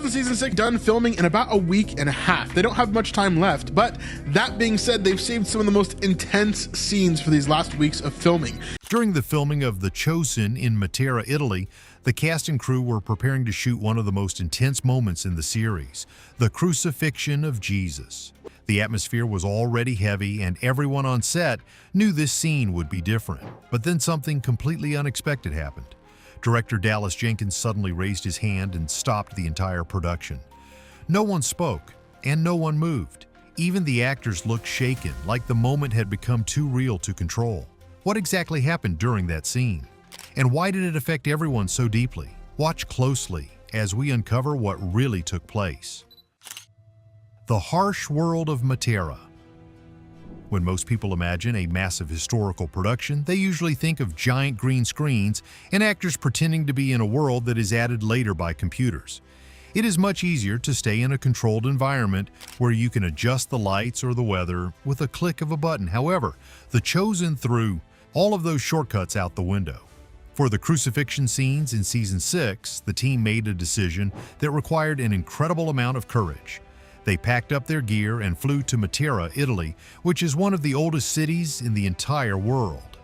Chosen Season 6 done filming in about a week and a half. They don't have much time left, but that being said, they've saved some of the most intense scenes for these last weeks of filming. During the filming of The Chosen in Matera, Italy, the cast and crew were preparing to shoot one of the most intense moments in the series, the crucifixion of Jesus. The atmosphere was already heavy, and everyone on set knew this scene would be different. But then something completely unexpected happened. Director Dallas Jenkins suddenly raised his hand and stopped the entire production. No one spoke, and no one moved. Even the actors looked shaken, like the moment had become too real to control. What exactly happened during that scene? And why did it affect everyone so deeply? Watch closely as we uncover what really took place. The harsh world of Matera. When most people imagine a massive historical production, they usually think of giant green screens and actors pretending to be in a world that is added later by computers. It is much easier to stay in a controlled environment where you can adjust the lights or the weather with a click of a button. However, The Chosen threw all of those shortcuts out the window. For the crucifixion scenes in Season 6, the team made a decision that required an incredible amount of courage. They packed up their gear and flew to Matera, Italy, which is one of the oldest cities in the entire world.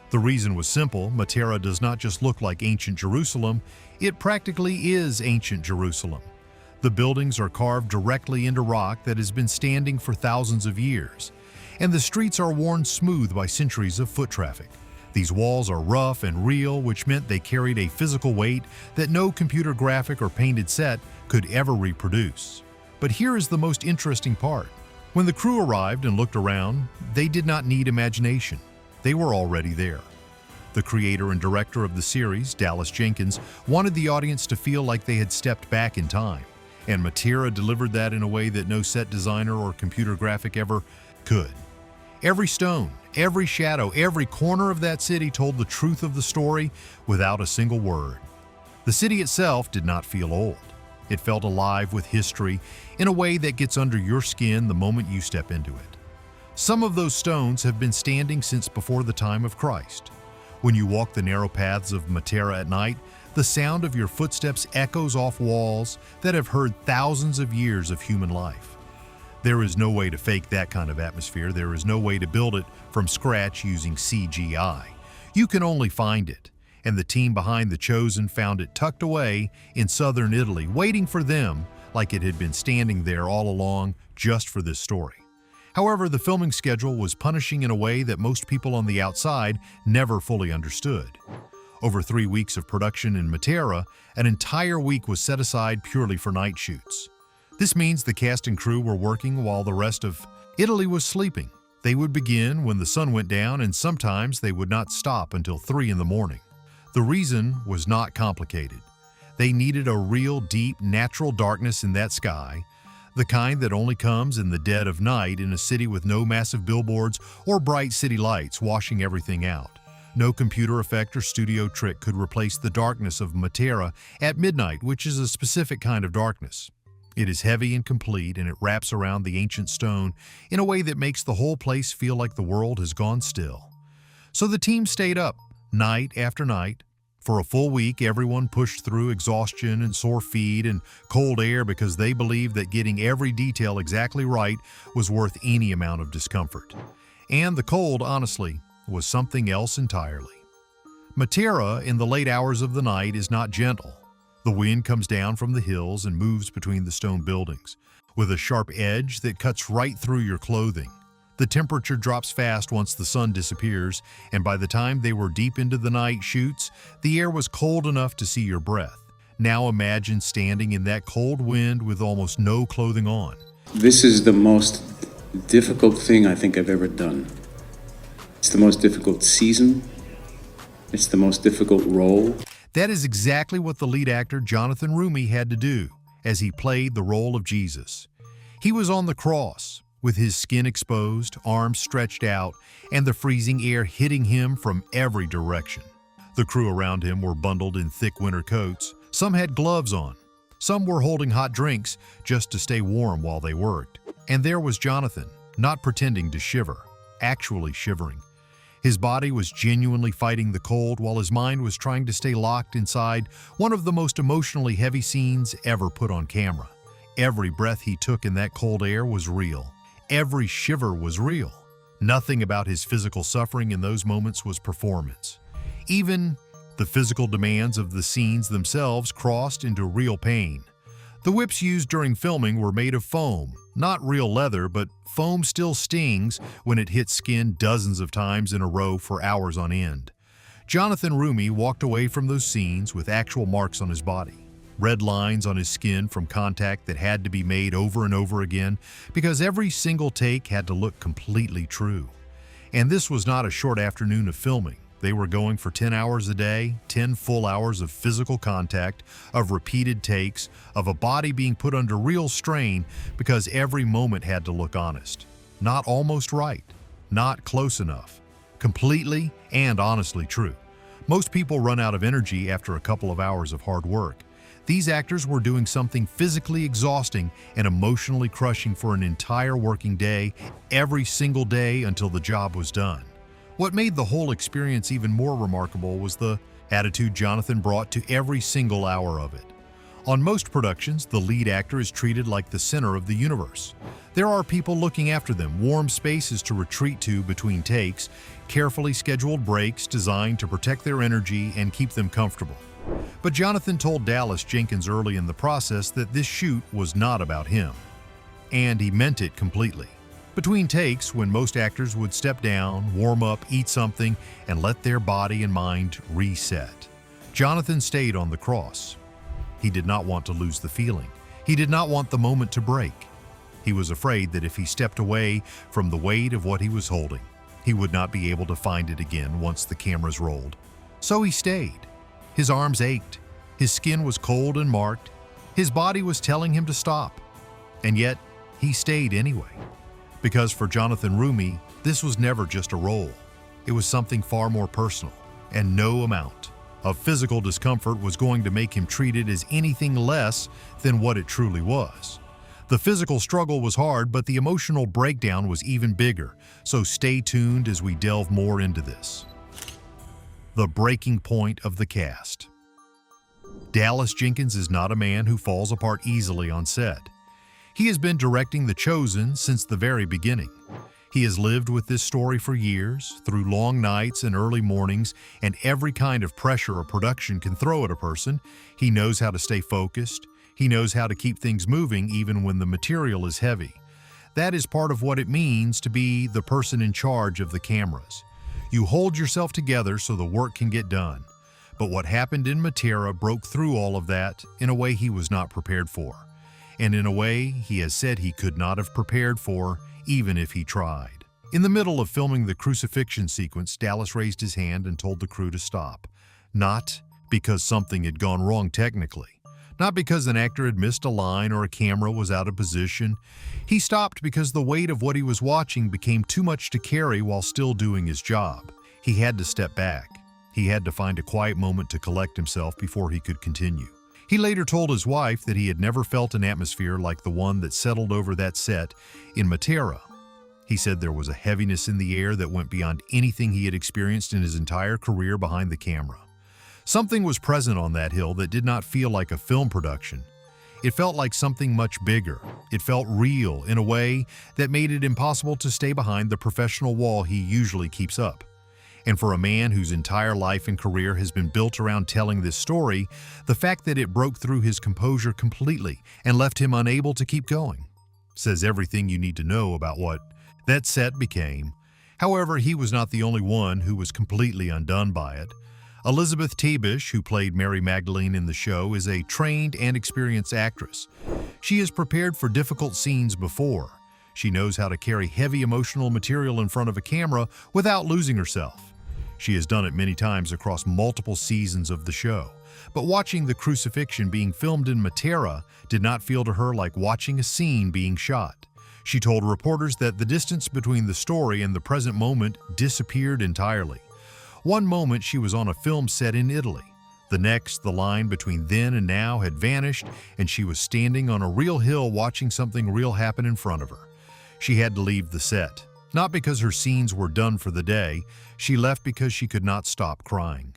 The reason was simple. Matera does not just look like ancient Jerusalem, it practically is ancient Jerusalem. The buildings are carved directly into rock that has been standing for thousands of years, and the streets are worn smooth by centuries of foot traffic. These walls are rough and real, which meant they carried a physical weight that no computer graphic or painted set could ever reproduce. But here is the most interesting part. When the crew arrived and looked around, they did not need imagination. They were already there. The creator and director of the series, Dallas Jenkins, wanted the audience to feel like they had stepped back in time, and Matera delivered that in a way that no set designer or computer graphic ever could. Every stone, every shadow, every corner of that city told the truth of the story without a single word. The city itself did not feel old. It felt alive with history in a way that gets under your skin the moment you step into it. Some of those stones have been standing since before the time of Christ. When you walk the narrow paths of Matera at night, the sound of your footsteps echoes off walls that have heard thousands of years of human life. There is no way to fake that kind of atmosphere. There is no way to build it from scratch using CGI. You can only find it. And the team behind The Chosen found it tucked away in southern Italy, waiting for them like it had been standing there all along just for this story. However, the filming schedule was punishing in a way that most people on the outside never fully understood. Over 3 weeks of production in Matera, an entire week was set aside purely for night shoots. This means the cast and crew were working while the rest of Italy was sleeping. They would begin when the sun went down, and sometimes they would not stop until 3 in the morning. The reason was not complicated. They needed a real, deep, natural darkness in that sky, the kind that only comes in the dead of night in a city with no massive billboards or bright city lights washing everything out. No computer effect or studio trick could replace the darkness of Matera at midnight, which is a specific kind of darkness. It is heavy and complete, and it wraps around the ancient stone in a way that makes the whole place feel like the world has gone still. So the team stayed up, night after night. For a full week, everyone pushed through exhaustion and sore feet and cold air because they believed that getting every detail exactly right was worth any amount of discomfort. And the cold, honestly, was something else entirely. Matera in the late hours of the night is not gentle. The wind comes down from the hills and moves between the stone buildings, with a sharp edge that cuts right through your clothing. The temperature drops fast once the sun disappears, and by the time they were deep into the night shoots, the air was cold enough to see your breath. Now imagine standing in that cold wind with almost no clothing on. This is the most difficult thing I think I've ever done. It's the most difficult season. It's the most difficult role. That is exactly what the lead actor Jonathan Roumie had to do as he played the role of Jesus. He was on the cross, with his skin exposed, arms stretched out, and the freezing air hitting him from every direction. The crew around him were bundled in thick winter coats. Some had gloves on. Some were holding hot drinks just to stay warm while they worked. And there was Jonathan, not pretending to shiver, actually shivering. His body was genuinely fighting the cold while his mind was trying to stay locked inside one of the most emotionally heavy scenes ever put on camera. Every breath he took in that cold air was real. Every shiver was real. Nothing about his physical suffering in those moments was performance. Even the physical demands of the scenes themselves crossed into real pain. The whips used during filming were made of foam, not real leather, but foam still stings when it hits skin dozens of times in a row for hours on end. Jonathan Roumie walked away from those scenes with actual marks on his body, red lines on his skin from contact that had to be made over and over again because every single take had to look completely true. And this was not a short afternoon of filming. They were going for 10 hours a day, 10 full hours of physical contact, of repeated takes, of a body being put under real strain because every moment had to look honest. Not almost right, not close enough. Completely and honestly true. Most people run out of energy after a couple of hours of hard work. These actors were doing something physically exhausting and emotionally crushing for an entire working day, every single day until the job was done. What made the whole experience even more remarkable was the attitude Jonathan brought to every single hour of it. On most productions, the lead actor is treated like the center of the universe. There are people looking after them, warm spaces to retreat to between takes, carefully scheduled breaks designed to protect their energy and keep them comfortable. But Jonathan told Dallas Jenkins early in the process that this shoot was not about him. And he meant it completely. Between takes, when most actors would step down, warm up, eat something, and let their body and mind reset, Jonathan stayed on the cross. He did not want to lose the feeling. He did not want the moment to break. He was afraid that if he stepped away from the weight of what he was holding, he would not be able to find it again once the cameras rolled. So he stayed. His arms ached. His skin was cold and marked. His body was telling him to stop. And yet, he stayed anyway. Because for Jonathan Roumie, this was never just a role. It was something far more personal, and no amount of physical discomfort was going to make him treat it as anything less than what it truly was. The physical struggle was hard, but the emotional breakdown was even bigger, so stay tuned as we delve more into this. The breaking point of the cast. Dallas Jenkins is not a man who falls apart easily on set. He has been directing The Chosen since the very beginning. He has lived with this story for years, through long nights and early mornings and every kind of pressure a production can throw at a person. He knows how to stay focused. He knows how to keep things moving even when the material is heavy. That is part of what it means to be the person in charge of the cameras. You hold yourself together so the work can get done. But what happened in Matera broke through all of that in a way he was not prepared for. And in a way he has said he could not have prepared for, even if he tried. In the middle of filming the crucifixion sequence, Dallas raised his hand and told the crew to stop. Not because something had gone wrong technically. Not because an actor had missed a line or a camera was out of position. He stopped because the weight of what he was watching became too much to carry while still doing his job. He had to step back. He had to find a quiet moment to collect himself before he could continue. He later told his wife that he had never felt an atmosphere like the one that settled over that set in Matera. He said there was a heaviness in the air that went beyond anything he had experienced in his entire career behind the camera. Something was present on that hill that did not feel like a film production. It felt like something much bigger. It felt real in a way that made it impossible to stay behind the professional wall he usually keeps up. And for a man whose entire life and career has been built around telling this story, the fact that it broke through his composure completely and left him unable to keep going says everything you need to know about what that set became. However, he was not the only one who was completely undone by it. Elizabeth Tabish, who played Mary Magdalene in the show, is a trained and experienced actress. She has prepared for difficult scenes before. She knows how to carry heavy emotional material in front of a camera without losing herself. She has done it many times across multiple seasons of the show, but watching the crucifixion being filmed in Matera did not feel to her like watching a scene being shot. She told reporters that the distance between the story and the present moment disappeared entirely. One moment she was on a film set in Italy. The next, the line between then and now had vanished, and she was standing on a real hill watching something real happen in front of her. She had to leave the set. Not because her scenes were done for the day, she left because she could not stop crying.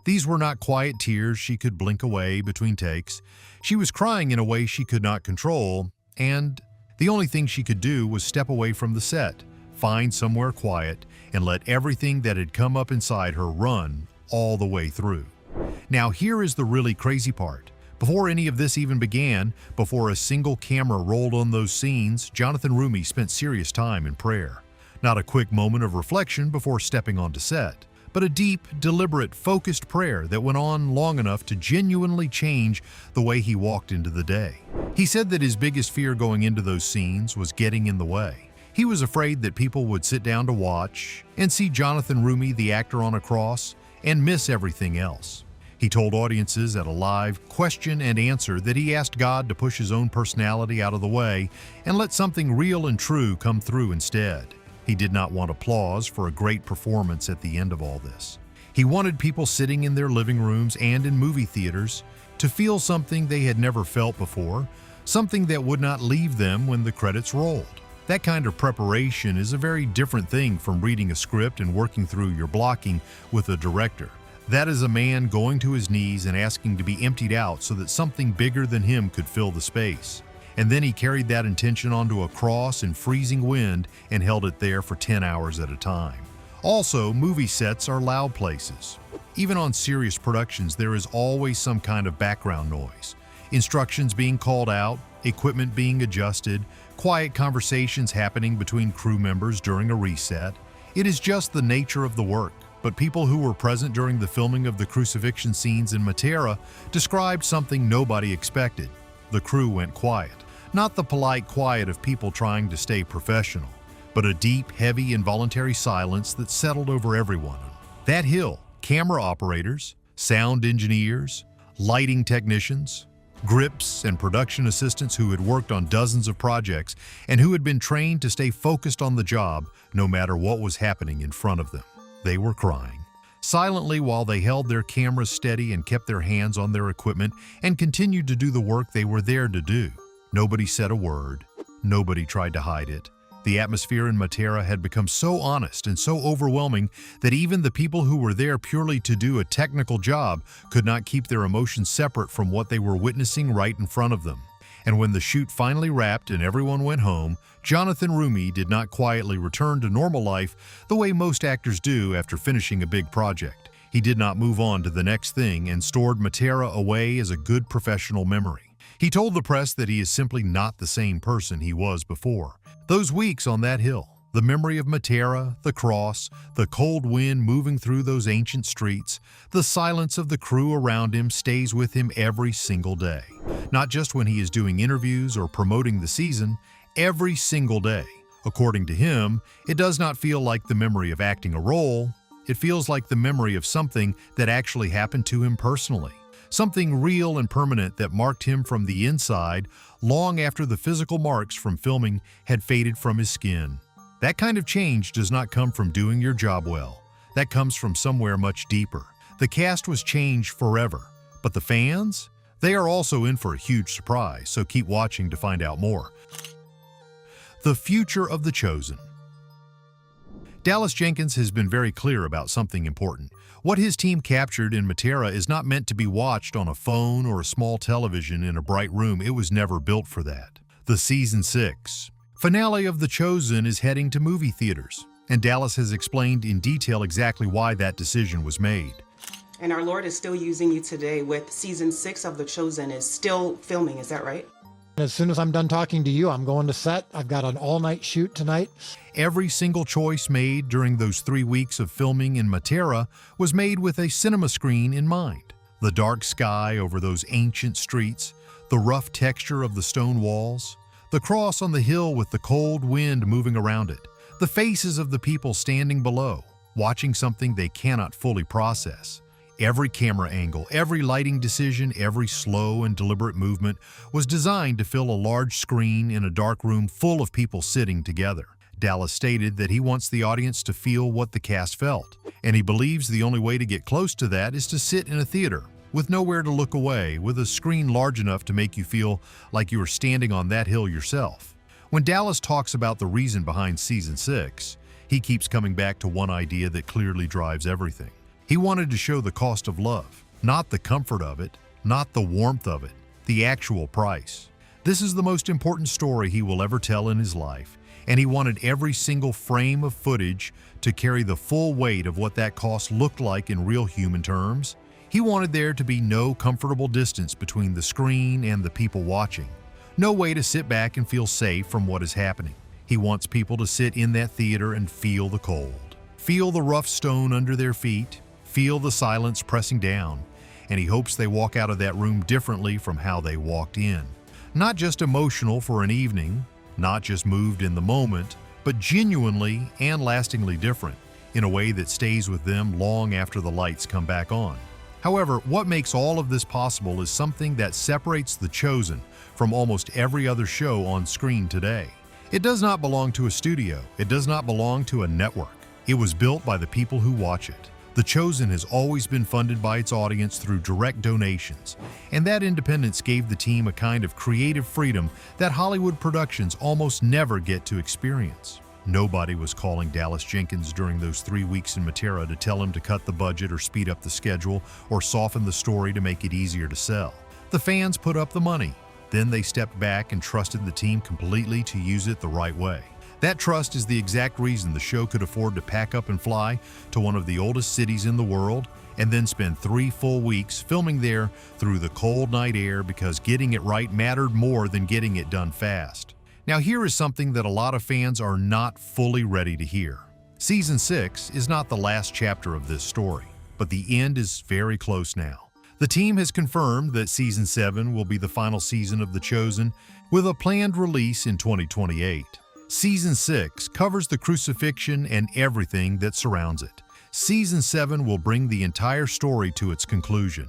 These were not quiet tears she could blink away between takes. She was crying in a way she could not control, and the only thing she could do was step away from the set, find somewhere quiet, and let everything that had come up inside her run all the way through. Now here is the really crazy part. Before any of this even began, before a single camera rolled on those scenes, Jonathan Roumie spent serious time in prayer. Not a quick moment of reflection before stepping onto set, but a deep, deliberate, focused prayer that went on long enough to genuinely change the way he walked into the day. He said that his biggest fear going into those scenes was getting in the way. He was afraid that people would sit down to watch and see Jonathan Roumie, the actor on a cross, and miss everything else. He told audiences at a live question and answer that he asked God to push his own personality out of the way and let something real and true come through instead. He did not want applause for a great performance at the end of all this. He wanted people sitting in their living rooms and in movie theaters to feel something they had never felt before, something that would not leave them when the credits rolled. That kind of preparation is a very different thing from reading a script and working through your blocking with a director. That is a man going to his knees and asking to be emptied out so that something bigger than him could fill the space. And then he carried that intention onto a cross in freezing wind and held it there for 10 hours at a time. Also, movie sets are loud places. Even on serious productions, there is always some kind of background noise. Instructions being called out, equipment being adjusted, quiet conversations happening between crew members during a reset. It is just the nature of the work. But people who were present during the filming of the crucifixion scenes in Matera described something nobody expected. The crew went quiet. Not the polite quiet of people trying to stay professional, but a deep, heavy, involuntary silence that settled over everyone. That hill, camera operators, sound engineers, lighting technicians, grips and production assistants who had worked on dozens of projects and who had been trained to stay focused on the job no matter what was happening in front of them. They were crying. Silently while they held their cameras steady and kept their hands on their equipment and continued to do the work they were there to do. Nobody said a word. Nobody tried to hide it. The atmosphere in Matera had become so honest and so overwhelming that even the people who were there purely to do a technical job could not keep their emotions separate from what they were witnessing right in front of them. And when the shoot finally wrapped and everyone went home, Jonathan Roumie did not quietly return to normal life the way most actors do after finishing a big project. He did not move on to the next thing and stored Matera away as a good professional memory. He told the press that he is simply not the same person he was before. Those weeks on that hill, the memory of Matera, the cross, the cold wind moving through those ancient streets, the silence of the crew around him stays with him every single day. Not just when he is doing interviews or promoting the season, every single day. According to him, it does not feel like the memory of acting a role. It feels like the memory of something that actually happened to him personally. Something real and permanent that marked him from the inside long after the physical marks from filming had faded from his skin. That kind of change does not come from doing your job well. That comes from somewhere much deeper. The cast was changed forever, but the fans? They are also in for a huge surprise, so keep watching to find out more. The future of The Chosen. Dallas Jenkins has been very clear about something important. What his team captured in Matera is not meant to be watched on a phone or a small television in a bright room. It was never built for that. The Season 6 finale of The Chosen is heading to movie theaters, and Dallas has explained in detail exactly why that decision was made. And our Lord is still using you today with Season 6 of The Chosen is still filming, is that right? As soon as I'm done talking to you, I'm going to set. I've got an all-night shoot tonight. Every single choice made during those 3 weeks of filming in Matera was made with a cinema screen in mind. The dark sky over those ancient streets, the rough texture of the stone walls, the cross on the hill with the cold wind moving around it, the faces of the people standing below, watching something they cannot fully process. Every camera angle, every lighting decision, every slow and deliberate movement was designed to fill a large screen in a dark room full of people sitting together. Dallas stated that he wants the audience to feel what the cast felt, and he believes the only way to get close to that is to sit in a theater, with nowhere to look away, with a screen large enough to make you feel like you are standing on that hill yourself. When Dallas talks about the reason behind Season 6, he keeps coming back to one idea that clearly drives everything. He wanted to show the cost of love, not the comfort of it, not the warmth of it, the actual price. This is the most important story he will ever tell in his life, and he wanted every single frame of footage to carry the full weight of what that cost looked like in real human terms. He wanted there to be no comfortable distance between the screen and the people watching, no way to sit back and feel safe from what is happening. He wants people to sit in that theater and feel the cold, feel the rough stone under their feet, feel the silence pressing down, and he hopes they walk out of that room differently from how they walked in. Not just emotional for an evening, not just moved in the moment, but genuinely and lastingly different, in a way that stays with them long after the lights come back on. However, what makes all of this possible is something that separates The Chosen from almost every other show on screen today. It does not belong to a studio. It does not belong to a network. It was built by the people who watch it. The Chosen has always been funded by its audience through direct donations, and that independence gave the team a kind of creative freedom that Hollywood productions almost never get to experience. Nobody was calling Dallas Jenkins during those 3 weeks in Matera to tell him to cut the budget or speed up the schedule or soften the story to make it easier to sell. The fans put up the money. Then they stepped back and trusted the team completely to use it the right way. That trust is the exact reason the show could afford to pack up and fly to one of the oldest cities in the world and then spend 3 full weeks filming there through the cold night air, because getting it right mattered more than getting it done fast. Now here is something that a lot of fans are not fully ready to hear. Season 6 is not the last chapter of this story, but the end is very close now. The team has confirmed that Season 7 will be the final season of The Chosen, with a planned release in 2028. Season 6 covers the crucifixion and everything that surrounds it. Season 7 will bring the entire story to its conclusion.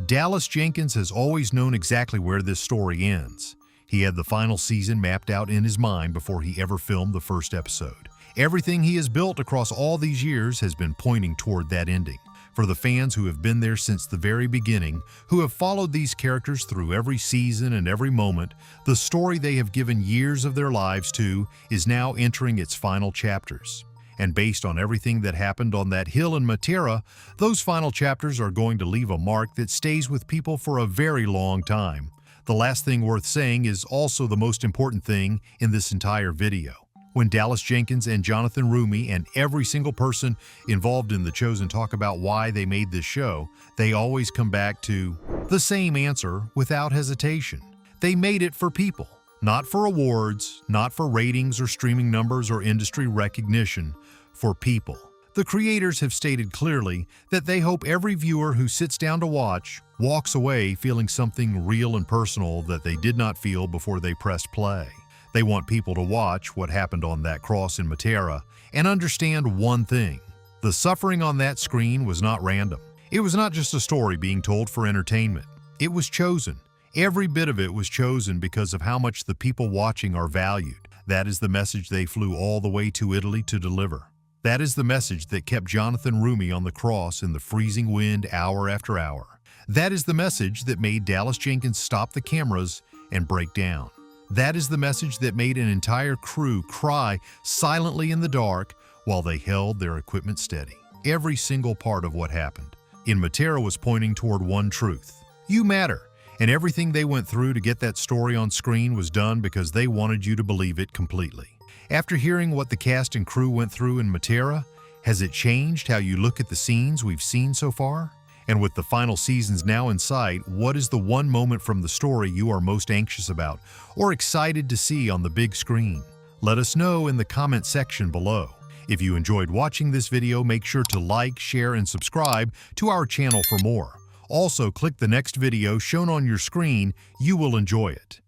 Dallas Jenkins has always known exactly where this story ends. He had the final season mapped out in his mind before he ever filmed the first episode. Everything he has built across all these years has been pointing toward that ending. For the fans who have been there since the very beginning, who have followed these characters through every season and every moment, the story they have given years of their lives to is now entering its final chapters. And based on everything that happened on that hill in Matera, those final chapters are going to leave a mark that stays with people for a very long time. The last thing worth saying is also the most important thing in this entire video. When Dallas Jenkins and Jonathan Roumie and every single person involved in The Chosen talk about why they made this show, they always come back to the same answer without hesitation. They made it for people, not for awards, not for ratings or streaming numbers or industry recognition, for people. The creators have stated clearly that they hope every viewer who sits down to watch walks away feeling something real and personal that they did not feel before they pressed play. They want people to watch what happened on that cross in Matera and understand one thing. The suffering on that screen was not random. It was not just a story being told for entertainment. It was chosen. Every bit of it was chosen because of how much the people watching are valued. That is the message they flew all the way to Italy to deliver. That is the message that kept Jonathan Roumie on the cross in the freezing wind hour after hour. That is the message that made Dallas Jenkins stop the cameras and break down. That is the message that made an entire crew cry silently in the dark while they held their equipment steady. Every single part of what happened in Matera was pointing toward one truth. You matter. And everything they went through to get that story on screen was done because they wanted you to believe it completely. After hearing what the cast and crew went through in Matera, has it changed how you look at the scenes we've seen so far? And with the final seasons now in sight, what is the one moment from the story you are most anxious about or excited to see on the big screen? Let us know in the comment section below. If you enjoyed watching this video, make sure to like, share, and subscribe to our channel for more. Also, click the next video shown on your screen. You will enjoy it.